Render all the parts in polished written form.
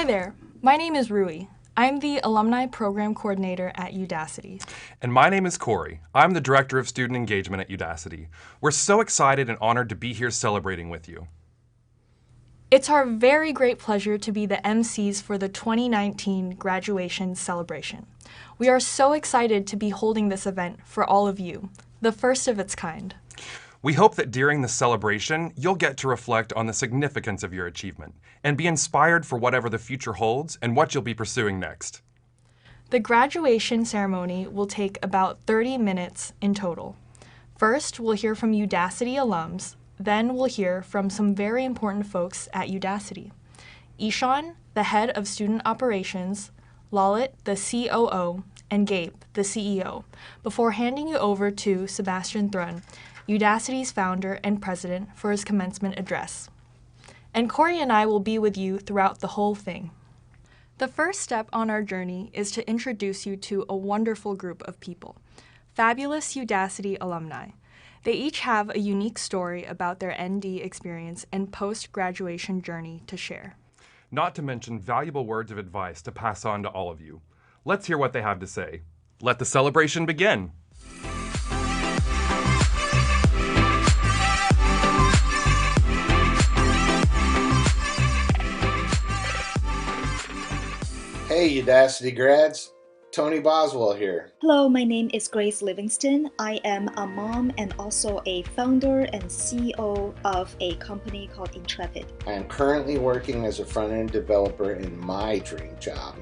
there, my name is Rui. I'm the Alumni Program Coordinator at Udacity. And my name is Corey. I'm the Director of Student Engagement at Udacity. We're so excited and honored to be here celebrating with you. It's our very great pleasure to be the MCs for the 2019 graduation celebration. We are so excited to be holding this event for all of you, the first of its kind. We hope that during the celebration, you'll get to reflect on the significance of your achievement and be inspired for whatever the future holds and what you'll be pursuing next. The graduation ceremony will take about 30 minutes in total. First, we'll hear from Udacity alums. Then we'll hear from some very important folks at Udacity. Ishan, the head of student operations, Lalit, the COO, and Gabe, the CEO, before handing you over to Sebastian Thrun, Udacity's founder and president, for his commencement address. And Corey and I will be with you throughout the whole thing. The first step on our journey is to introduce you to a wonderful group of people, fabulous Udacity alumni. They each have a unique story about their ND experience and post-graduation journey to share. Not to mention valuable words of advice to pass on to all of you. Let's hear what they have to say. Let the celebration begin. Hey Udacity grads, Tony Boswell here. Hello, my name is Grace Livingston. I am a mom and also a founder and CEO of a company called Intrepid. I am currently working as a front-end developer in my dream job.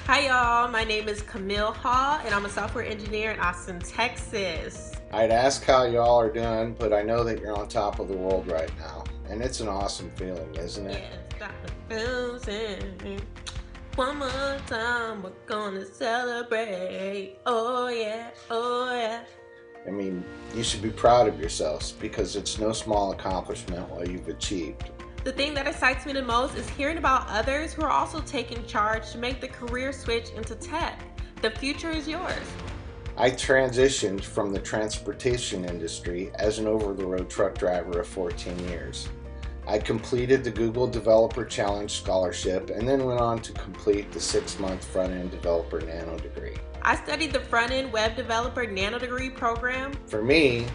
Hi y'all, my name is Camille Hall and I'm a software engineer in Austin, Texas. I'd ask how y'all are doing, but I know that you're on top of the world right now. And it's an awesome feeling, isn't it? Yes, Dr. One more time, we're gonna celebrate. Oh yeah, oh yeah. I mean, you should be proud of yourselves because it's no small accomplishment what you've achieved. The thing that excites me the most is hearing about others who are also taking charge to make the career switch into tech. The future is yours. I transitioned from the transportation industry as an over-the-road truck driver of 14 years. I completed the Google Developer Challenge Scholarship and then went on to complete the 6-month front-end developer Nanodegree. I studied the front-end web developer Nanodegree program. For me,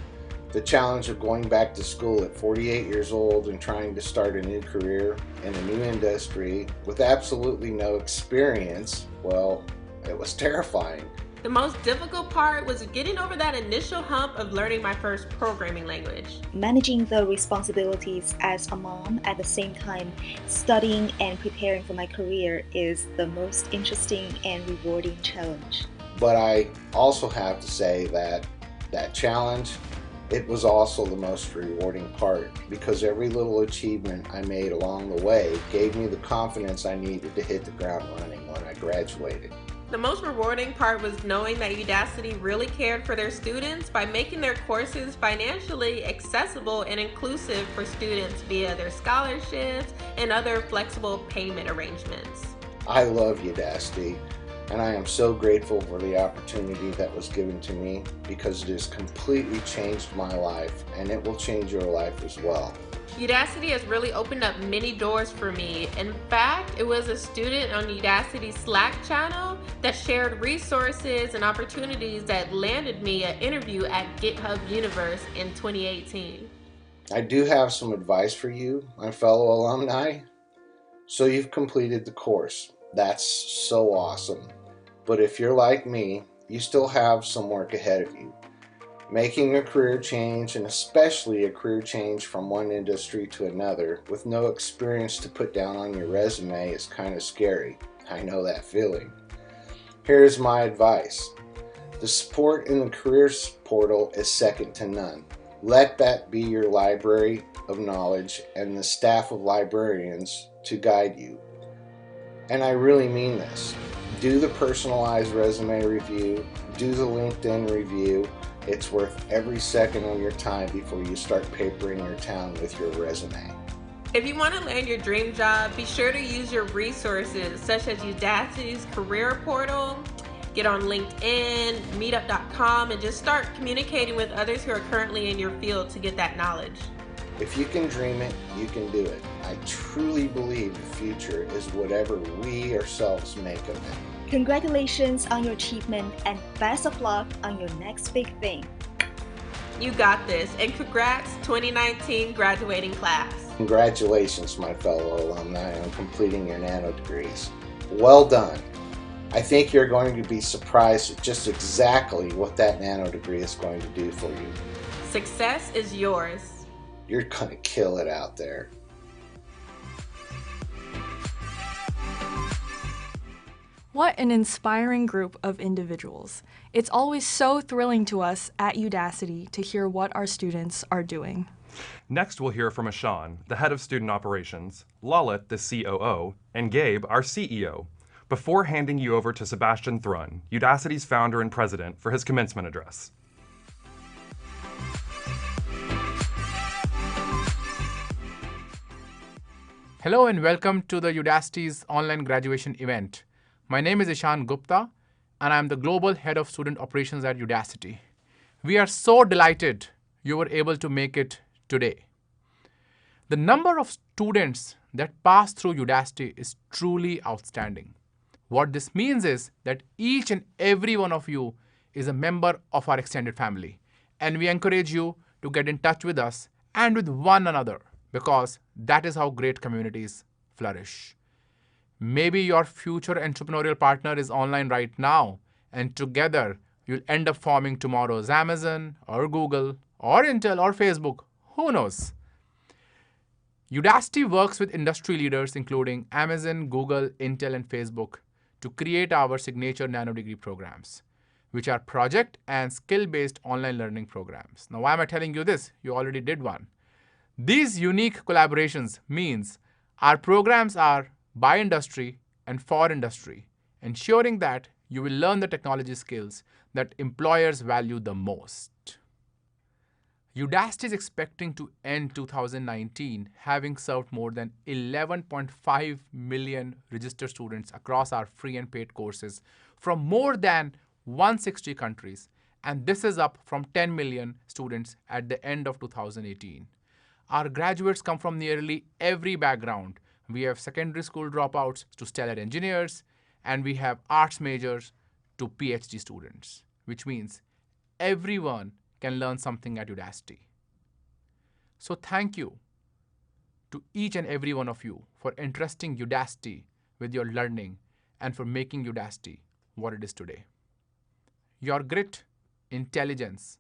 the challenge of going back to school at 48 years old and trying to start a new career in a new industry with absolutely no experience, well, it was terrifying. The most difficult part was getting over that initial hump of learning my first programming language. Managing the responsibilities as a mom at the same time studying and preparing for my career is the most interesting and rewarding challenge. But I also have to say that challenge, it was also the most rewarding part because every little achievement I made along the way gave me the confidence I needed to hit the ground running when I graduated. The most rewarding part was knowing that Udacity really cared for their students by making their courses financially accessible and inclusive for students via their scholarships and other flexible payment arrangements. I love Udacity, and I am so grateful for the opportunity that was given to me because it has completely changed my life and it will change your life as well. Udacity has really opened up many doors for me. In fact, it was a student on Udacity's Slack channel that shared resources and opportunities that landed me an interview at GitHub Universe in 2018. I do have some advice for you, my fellow alumni. So you've completed the course. That's so awesome. But if you're like me, you still have some work ahead of you. Making a career change, and especially a career change from one industry to another with no experience to put down on your resume is kind of scary. I know that feeling. Here's my advice. The support in the careers portal is second to none. Let that be your library of knowledge and the staff of librarians to guide you. And I really mean this. Do the personalized resume review, do the LinkedIn review. It's worth every second of your time before you start papering your town with your resume. If you want to land your dream job, be sure to use your resources such as Udacity's career portal, get on LinkedIn, meetup.com, and just start communicating with others who are currently in your field to get that knowledge. If you can dream it, you can do it. I truly believe the future is whatever we ourselves make of it. Congratulations on your achievement and best of luck on your next big thing. You got this, and congrats 2019 graduating class. Congratulations, my fellow alumni, on completing your nano degrees. Well done. I think you're going to be surprised at just exactly what that nano degree is going to do for you. Success is yours. You're going to kill it out there. What an inspiring group of individuals. It's always so thrilling to us at Udacity to hear what our students are doing. Next, we'll hear from Ashan, the head of student operations, Lalit, the COO, and Gabe, our CEO, before handing you over to Sebastian Thrun, Udacity's founder and president, for his commencement address. Hello and welcome to the Udacity's online graduation event. My name is Ishan Gupta and I'm the Global Head of Student Operations at Udacity. We are so delighted you were able to make it today. The number of students that pass through Udacity is truly outstanding. What this means is that each and every one of you is a member of our extended family, and we encourage you to get in touch with us and with one another, because that is how great communities flourish. Maybe your future entrepreneurial partner is online right now, and together you'll end up forming tomorrow's Amazon or Google or Intel or Facebook. Who knows? Udacity works with industry leaders including Amazon, Google, Intel, and Facebook to create our signature Nanodegree programs, which are project and skill-based online learning programs. Now, why am I telling you this? You already did one. These unique collaborations means our programs are by industry and for industry, ensuring that you will learn the technology skills that employers value the most. Udacity is expecting to end 2019 having served more than 11.5 million registered students across our free and paid courses from more than 160 countries, and this is up from 10 million students at the end of 2018. Our graduates come from nearly every background. We have secondary school dropouts to stellar engineers, and we have arts majors to PhD students, which means everyone can learn something at Udacity. So thank you to each and every one of you for entrusting Udacity with your learning and for making Udacity what it is today. Your grit, intelligence,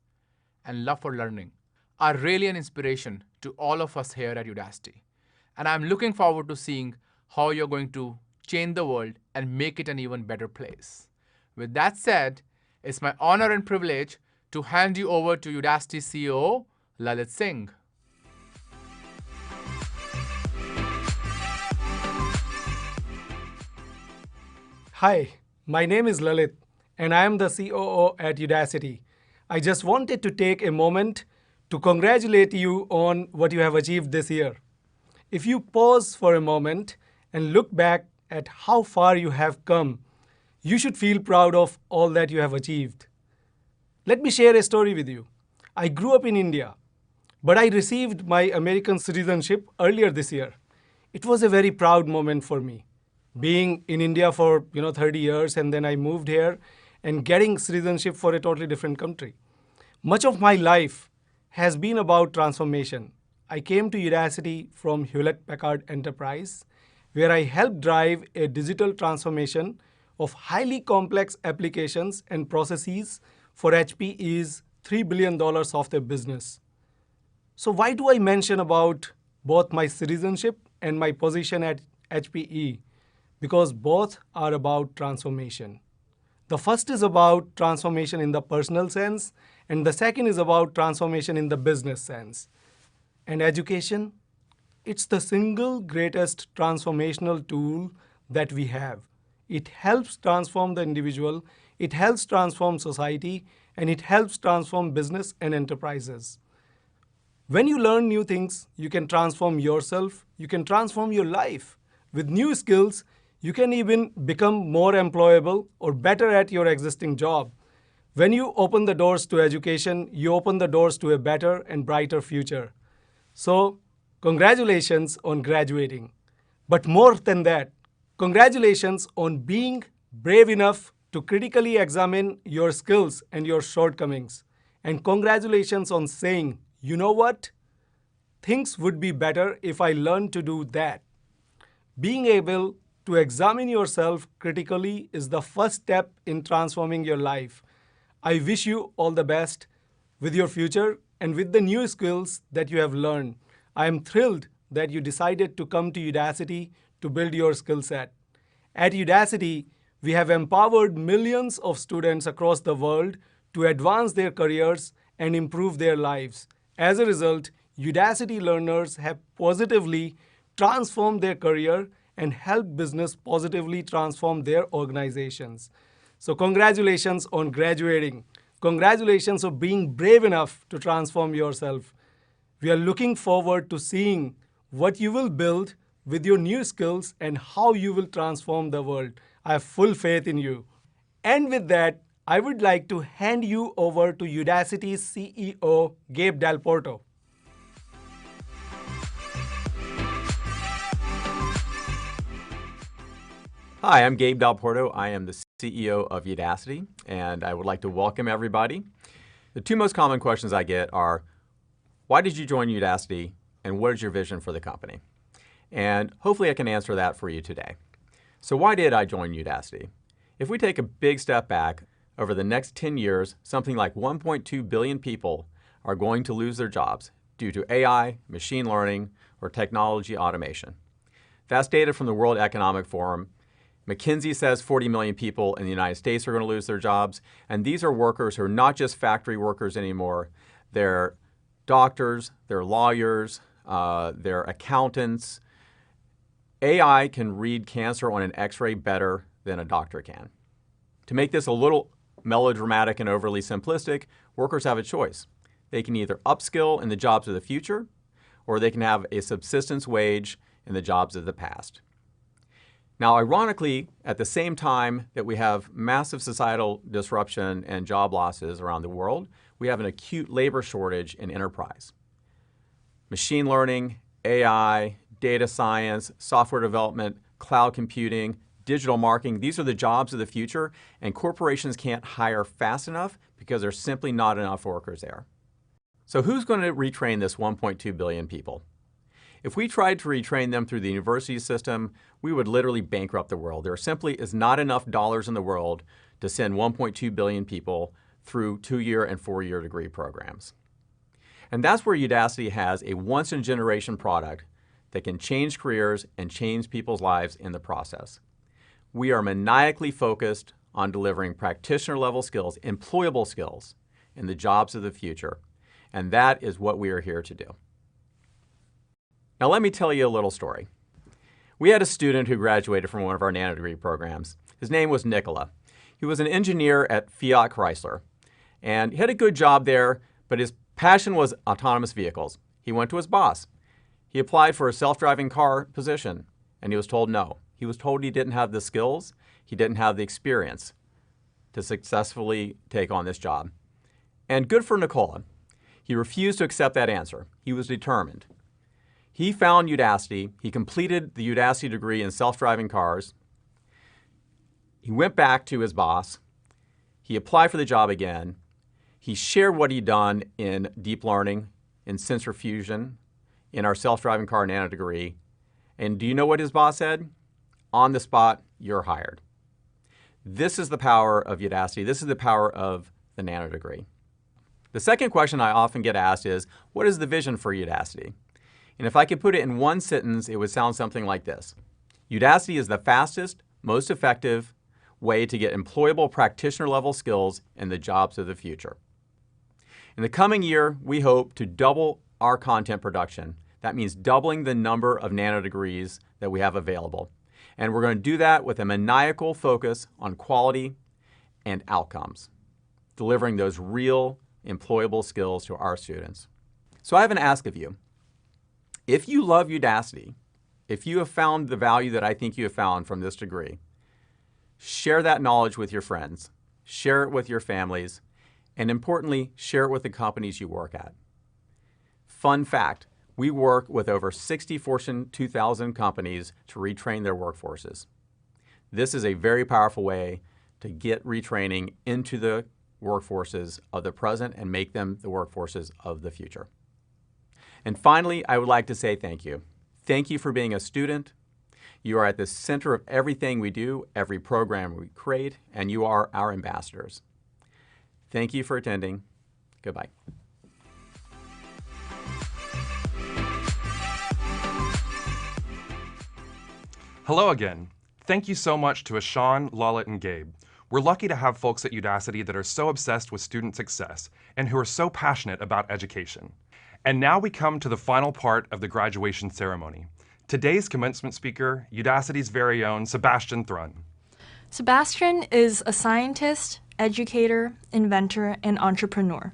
and love for learning are really an inspiration to all of us here at Udacity. And I'm looking forward to seeing how you're going to change the world and make it an even better place. With that said, it's my honor and privilege to hand you over to Udacity CEO, Lalit Singh. Hi, my name is Lalit, and I am the COO at Udacity. I just wanted to take a moment to congratulate you on what you have achieved this year. If you pause for a moment and look back at how far you have come, you should feel proud of all that you have achieved. Let me share a story with you. I grew up in India, but I received my American citizenship earlier this year. It was a very proud moment for me. Being in India for 30 years, and then I moved here and getting citizenship for a totally different country. Much of my life has been about transformation. I came to Udacity from Hewlett-Packard Enterprise, where I helped drive a digital transformation of highly complex applications and processes for HPE's $3 billion software business. So why do I mention about both my citizenship and my position at HPE? Because both are about transformation. The first is about transformation in the personal sense, and the second is about transformation in the business sense. And education, it's the single greatest transformational tool that we have. It helps transform the individual, it helps transform society, and it helps transform business and enterprises. When you learn new things, you can transform yourself, you can transform your life. With new skills, you can even become more employable or better at your existing job. When you open the doors to education, you open the doors to a better and brighter future. So, congratulations on graduating. But more than that, congratulations on being brave enough to critically examine your skills and your shortcomings. And congratulations on saying, you know what? Things would be better if I learned to do that. Being able to examine yourself critically is the first step in transforming your life. I wish you all the best with your future and with the new skills that you have learned. I am thrilled that you decided to come to Udacity to build your skill set. At Udacity, we have empowered millions of students across the world to advance their careers and improve their lives. As a result, Udacity learners have positively transformed their career and helped business positively transform their organizations. So congratulations on graduating. Congratulations on being brave enough to transform yourself. We are looking forward to seeing what you will build with your new skills and how you will transform the world. I have full faith in you. And with that, I would like to hand you over to Udacity's CEO, Gabe Del Porto. Hi, I'm Gabe Del Porto. I am the CEO of Udacity, and I would like to welcome everybody. The two most common questions I get are, why did you join Udacity, and what is your vision for the company? And hopefully I can answer that for you today. So why did I join Udacity? If we take a big step back, over the next 10 years, something like 1.2 billion people are going to lose their jobs due to AI, machine learning, or technology automation. That's data from the World Economic Forum. McKinsey says 40 million people in the United States are going to lose their jobs, and these are workers who are not just factory workers anymore. They're doctors, they're lawyers, they're accountants. AI can read cancer on an X-ray better than a doctor can. To make this a little melodramatic and overly simplistic, workers have a choice. They can either upskill in the jobs of the future, or they can have a subsistence wage in the jobs of the past. Now, ironically, at the same time that we have massive societal disruption and job losses around the world, we have an acute labor shortage in enterprise. Machine learning, AI, data science, software development, cloud computing, digital marketing, these are the jobs of the future, and corporations can't hire fast enough because there's simply not enough workers there. So who's going to retrain this 1.2 billion people? If we tried to retrain them through the university system, we would literally bankrupt the world. There simply is not enough dollars in the world to send 1.2 billion people through 2-year and 4-year degree programs. And that's where Udacity has a once-in-a-generation product that can change careers and change people's lives in the process. We are maniacally focused on delivering practitioner-level skills, employable skills, in the jobs of the future. And that is what we are here to do. Now let me tell you a little story. We had a student who graduated from one of our Nanodegree programs. His name was Nicola. He was an engineer at Fiat Chrysler, and he had a good job there, but his passion was autonomous vehicles. He went to his boss. He applied for a self-driving car position, and he was told no. He was told he didn't have the skills, he didn't have the experience to successfully take on this job. And good for Nicola. He refused to accept that answer. He was determined. He found Udacity. He completed the Udacity degree in self-driving cars. He went back to his boss. He applied for the job again. He shared what he'd done in deep learning, in sensor fusion, in our self-driving car Nanodegree. And do you know what his boss said? On the spot, you're hired. This is the power of Udacity. This is the power of the Nanodegree. The second question I often get asked is, what is the vision for Udacity? And if I could put it in one sentence, it would sound something like this. Udacity is the fastest, most effective way to get employable practitioner-level skills in the jobs of the future. In the coming year, we hope to double our content production. That means doubling the number of Nanodegrees that we have available. And we're going to do that with a maniacal focus on quality and outcomes, delivering those real employable skills to our students. So I have an ask of you. If you love Udacity, if you have found the value that I think you have found from this degree, share that knowledge with your friends, share it with your families, and importantly, share it with the companies you work at. Fun fact, We work with over 60 Fortune 2000 companies to retrain their workforces. This is a very powerful way to get retraining into the workforces of the present and make them the workforces of the future. And finally, I would like to say thank you. Thank you for being a student. You are at the center of everything we do, every program we create, and you are our ambassadors. Thank you for attending. Goodbye. Hello again. Thank you so much to Ishan, Lalit, and Gabe. We're lucky to have folks at Udacity that are so obsessed with student success and who are so passionate about education. And now we come to the final part of the graduation ceremony. Today's commencement speaker, Udacity's very own Sebastian Thrun. Sebastian is a scientist, educator, inventor, and entrepreneur.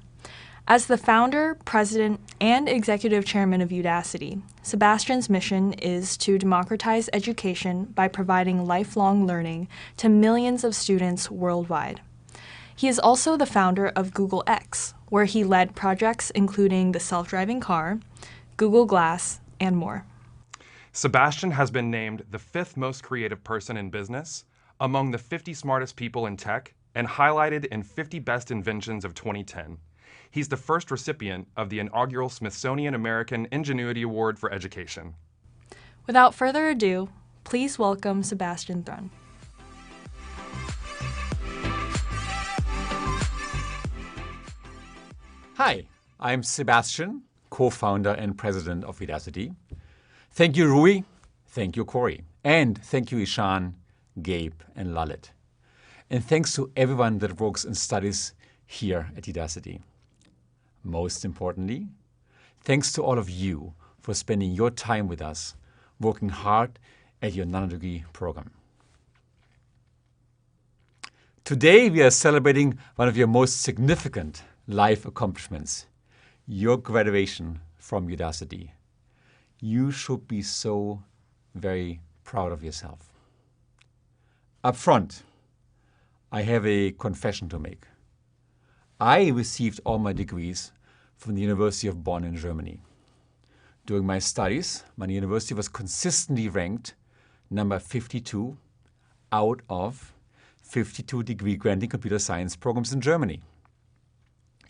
As the founder, president, and executive chairman of Udacity, Sebastian's mission is to democratize education by providing lifelong learning to millions of students worldwide. He is also the founder of Google X, where he led projects including the self-driving car, Google Glass, and more. Sebastian has been named the 5th most creative person in business, among the 50 smartest people in tech, and highlighted in 50 best inventions of 2010. He's the first recipient of the inaugural Smithsonian American Ingenuity Award for Education. Without further ado, please welcome Sebastian Thrun. Hi, I'm Sebastian, co-founder and president of Udacity. Thank you, Rui. Thank you, Corey. And thank you, Ishan, Gabe, and Lalit. And thanks to everyone that works and studies here at Udacity. Most importantly, thanks to all of you for spending your time with us, working hard at your Nanodegree program. Today, we are celebrating one of your most significant life accomplishments, your graduation from Udacity. You should be so very proud of yourself. Up front, I have a confession to make. I received all my degrees from the University of Bonn in Germany. During my studies, my university was consistently ranked number 52 out of 52 degree-granting computer science programs in Germany.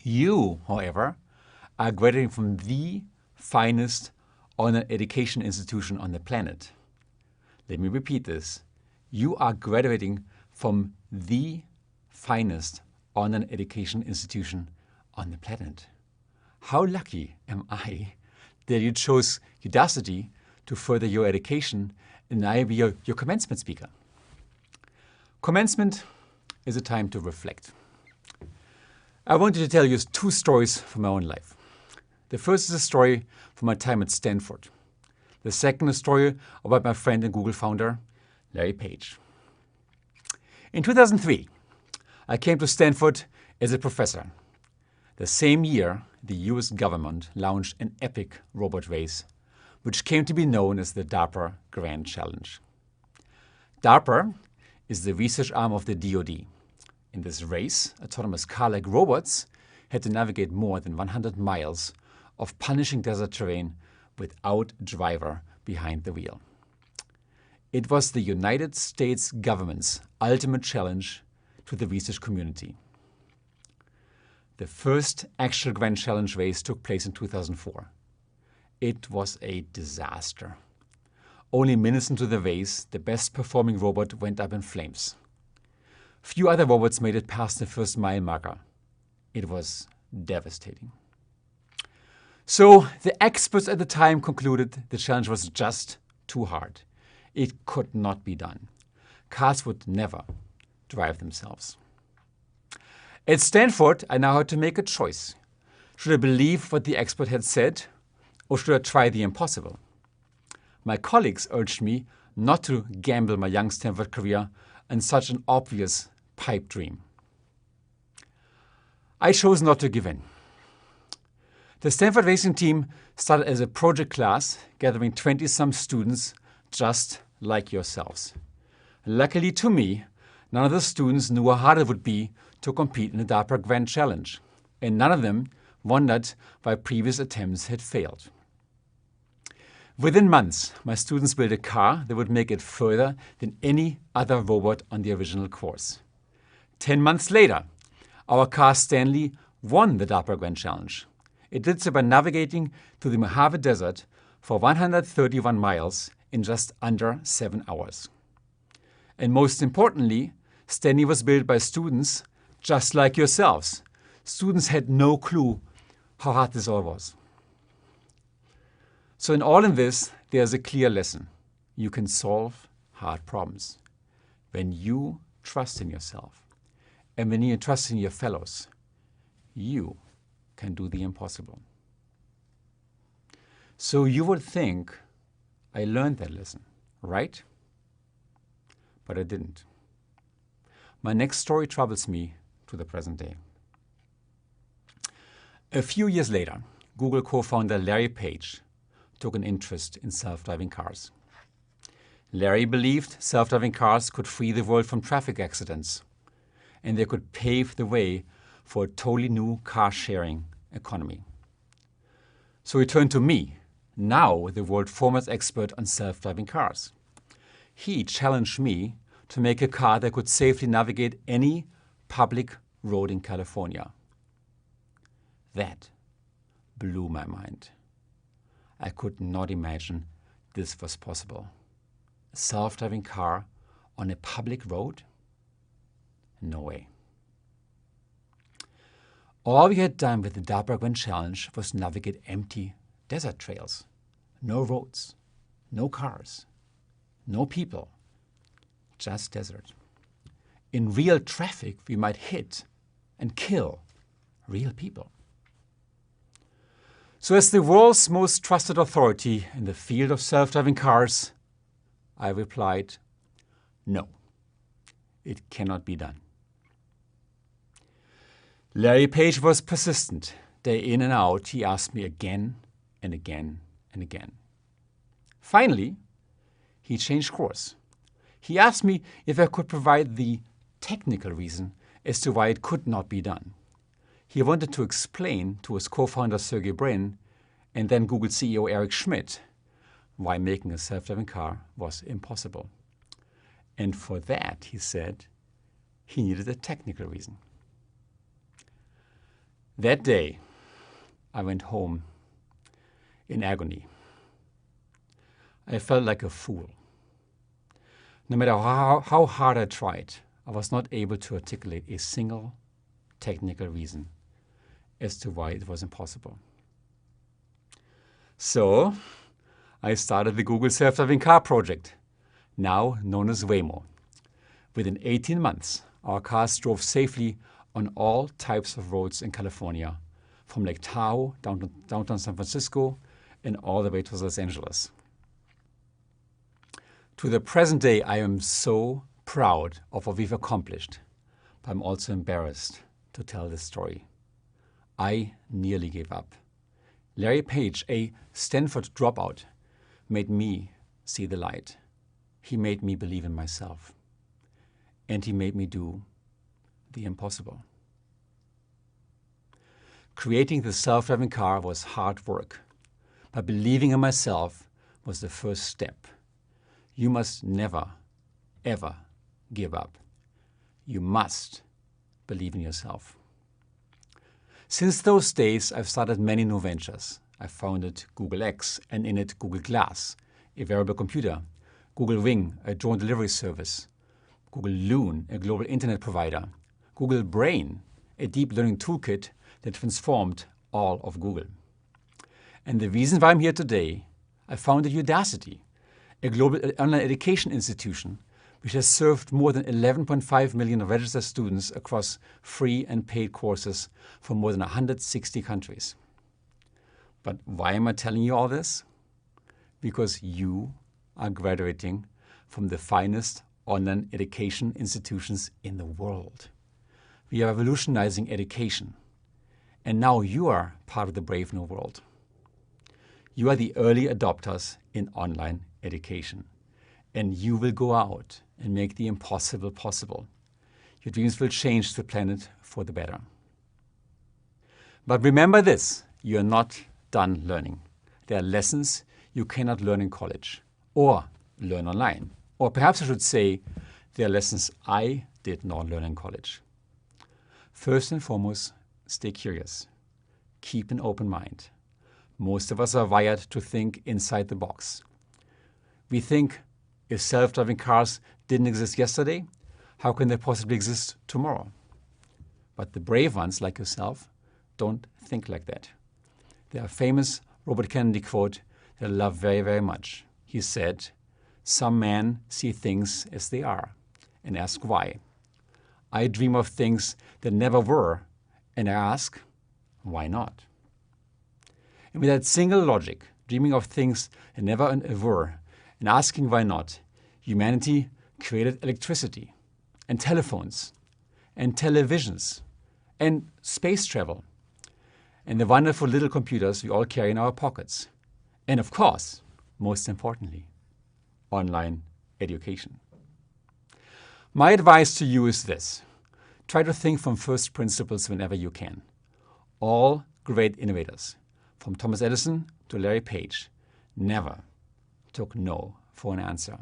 You, however, are graduating from the finest honor education institution on the planet. Let me repeat this. You are graduating from the finest honor education institution on the planet. How lucky am I that you chose Udacity to further your education and I be your commencement speaker. Commencement is a time to reflect. I wanted to tell you 2 stories from my own life. The first is a story from my time at Stanford. The second is a story about my friend and Google founder, Larry Page. In 2003, I came to Stanford as a professor. The same year, the US government launched an epic robot race, which came to be known as the DARPA Grand Challenge. DARPA is the research arm of the DoD. In this race, autonomous car-like robots had to navigate more than 100 miles of punishing desert terrain without a driver behind the wheel. It was the United States government's ultimate challenge to the research community. The first actual Grand Challenge race took place in 2004. It was a disaster. Only minutes into the race, the best performing robot went up in flames. Few other robots made it past the first mile marker. It was devastating. So the experts at the time concluded the challenge was just too hard. It could not be done. Cars would never drive themselves. At Stanford, I now had to make a choice. Should I believe what the expert had said, or should I try the impossible? My colleagues urged me not to gamble my young Stanford career on such an obvious pipe dream. I chose not to give in. The Stanford racing team started as a project class, gathering 20-some students just like yourselves. Luckily to me, none of the students knew how hard it would be to compete in the DARPA Grand Challenge, and none of them wondered why previous attempts had failed. Within months, my students built a car that would make it further than any other robot on the original course. 10 months later, our car Stanley won the DARPA Grand Challenge. It did so by navigating through the Mojave Desert for 131 miles in just under 7 hours. And most importantly, Stanley was built by students just like yourselves. Students had no clue how hard this all was. So in all of this, there's a clear lesson. You can solve hard problems when you trust in yourself. And when you trust in your fellows, you can do the impossible. So you would think I learned that lesson, right? But I didn't. My next story travels me to the present day. A few years later, Google co-founder Larry Page took an interest in self-driving cars. Larry believed self-driving cars could free the world from traffic accidents, and they could pave the way for a totally new car-sharing economy. So he turned to me, now the world foremost expert on self-driving cars. He challenged me to make a car that could safely navigate any public road in California. That blew my mind. I could not imagine this was possible. A self-driving car on a public road? No way. All we had done with the DARPA Grand Challenge was navigate empty desert trails. No roads, no cars, no people, just desert. In real traffic, we might hit and kill real people. So as the world's most trusted authority in the field of self-driving cars, I replied, no, it cannot be done. Larry Page was persistent. Day in and out, he asked me again and again and again. Finally, he changed course. He asked me if I could provide the technical reason as to why it could not be done. He wanted to explain to his co-founder Sergey Brin and then Google CEO Eric Schmidt why making a self-driving car was impossible. And for that, he said, he needed a technical reason. That day, I went home in agony. I felt like a fool. No matter how hard I tried, I was not able to articulate a single technical reason as to why it was impossible. So, I started the Google Self-Driving Car project, now known as Waymo. Within 18 months, our cars drove safely on all types of roads in California, from Lake Tahoe downtown San Francisco and all the way to Los Angeles. To the present day, I am so proud of what we've accomplished, but I'm also embarrassed to tell this story. I nearly gave up. Larry Page, a Stanford dropout, made me see the light. He made me believe in myself. And he made me do the impossible. Creating the self-driving car was hard work, but believing in myself was the first step. You must never, ever give up. You must believe in yourself. Since those days, I've started many new ventures. I founded Google X and in it Google Glass, a wearable computer, Google Wing, a drone delivery service, Google Loon, a global internet provider, Google Brain, a deep learning toolkit that transformed all of Google. And the reason why I'm here today, I founded Udacity, a global online education institution which has served more than 11.5 million registered students across free and paid courses from more than 160 countries. But why am I telling you all this? Because you are graduating from the finest online education institutions in the world. We are revolutionizing education. And now you are part of the brave new world. You are the early adopters in online education. And you will go out and make the impossible possible. Your dreams will change the planet for the better. But remember this, you are not done learning. There are lessons you cannot learn in college or learn online. Or perhaps I should say, there are lessons I did not learn in college. First and foremost, stay curious. Keep an open mind. Most of us are wired to think inside the box. We think, if self-driving cars didn't exist yesterday, how can they possibly exist tomorrow? But the brave ones, like yourself, don't think like that. There are famous Robert Kennedy quote that I love very, very much. He said, "Some men see things as they are and ask why. I dream of things that never were and I ask, why not?" And with that single logic, dreaming of things that never were and asking why not, humanity created electricity and telephones and televisions and space travel and the wonderful little computers we all carry in our pockets. And of course, most importantly, online education. My advice to you is this. Try to think from first principles whenever you can. All great innovators, from Thomas Edison to Larry Page, never took no for an answer.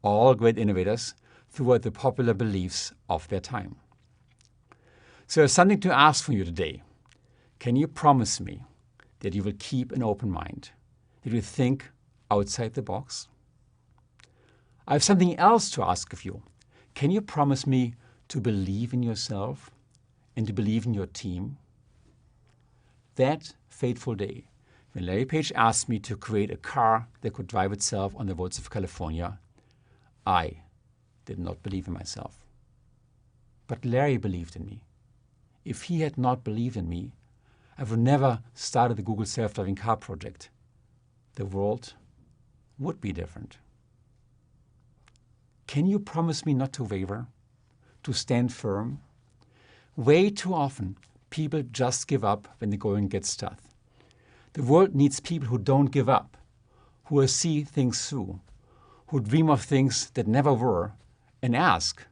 All great innovators threw out the popular beliefs of their time. So there's something to ask from you today. Can you promise me that you will keep an open mind, that you will think outside the box? I have something else to ask of you. Can you promise me to believe in yourself and to believe in your team? That fateful day, when Larry Page asked me to create a car that could drive itself on the roads of California, I did not believe in myself. But Larry believed in me. If he had not believed in me, I would never started the Google self-driving car project. The world would be different. Can you promise me not to waver, to stand firm? Way too often, people just give up when the going gets tough. The world needs people who don't give up, who will see things through, who dream of things that never were, and ask,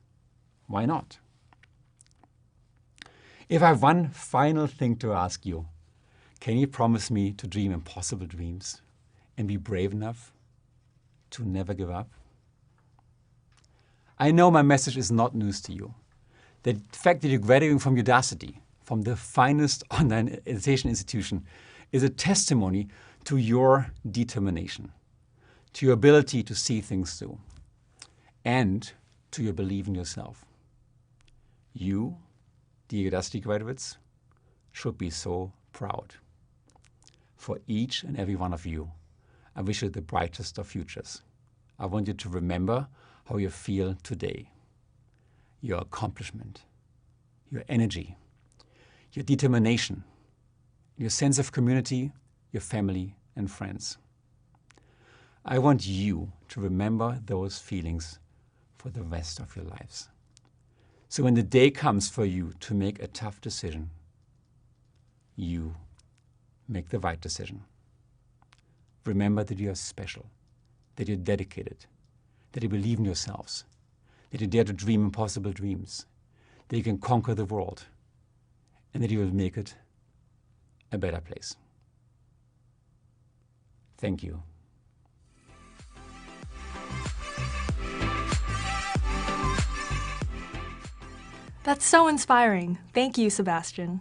why not? If I have one final thing to ask you, can you promise me to dream impossible dreams and be brave enough to never give up? I know my message is not news to you. The fact that you're graduating from Udacity, from the finest online education institution, is a testimony to your determination, to your ability to see things through, and to your belief in yourself. You, dear Udacity graduates, should be so proud. For each and every one of you, I wish you the brightest of futures. I want you to remember how you feel today, your accomplishment, your energy, your determination, your sense of community, your family and friends. I want you to remember those feelings for the rest of your lives. So when the day comes for you to make a tough decision, you make the right decision. Remember that you are special, that you're dedicated, that you believe in yourselves, that you dare to dream impossible dreams, that you can conquer the world, and that you will make it a better place. Thank you. That's so inspiring. Thank you, Sebastian.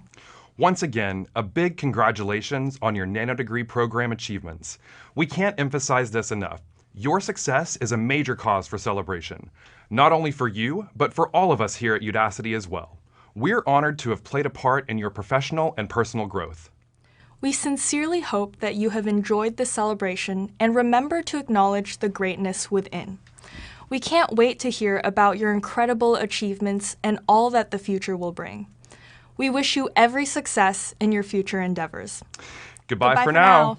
Once again, a big congratulations on your Nanodegree program achievements. We can't emphasize this enough. Your success is a major cause for celebration, not only for you, but for all of us here at Udacity as well. We're honored to have played a part in your professional and personal growth. We sincerely hope that you have enjoyed this celebration and remember to acknowledge the greatness within. We can't wait to hear about your incredible achievements and all that the future will bring. We wish you every success in your future endeavors. Goodbye for now.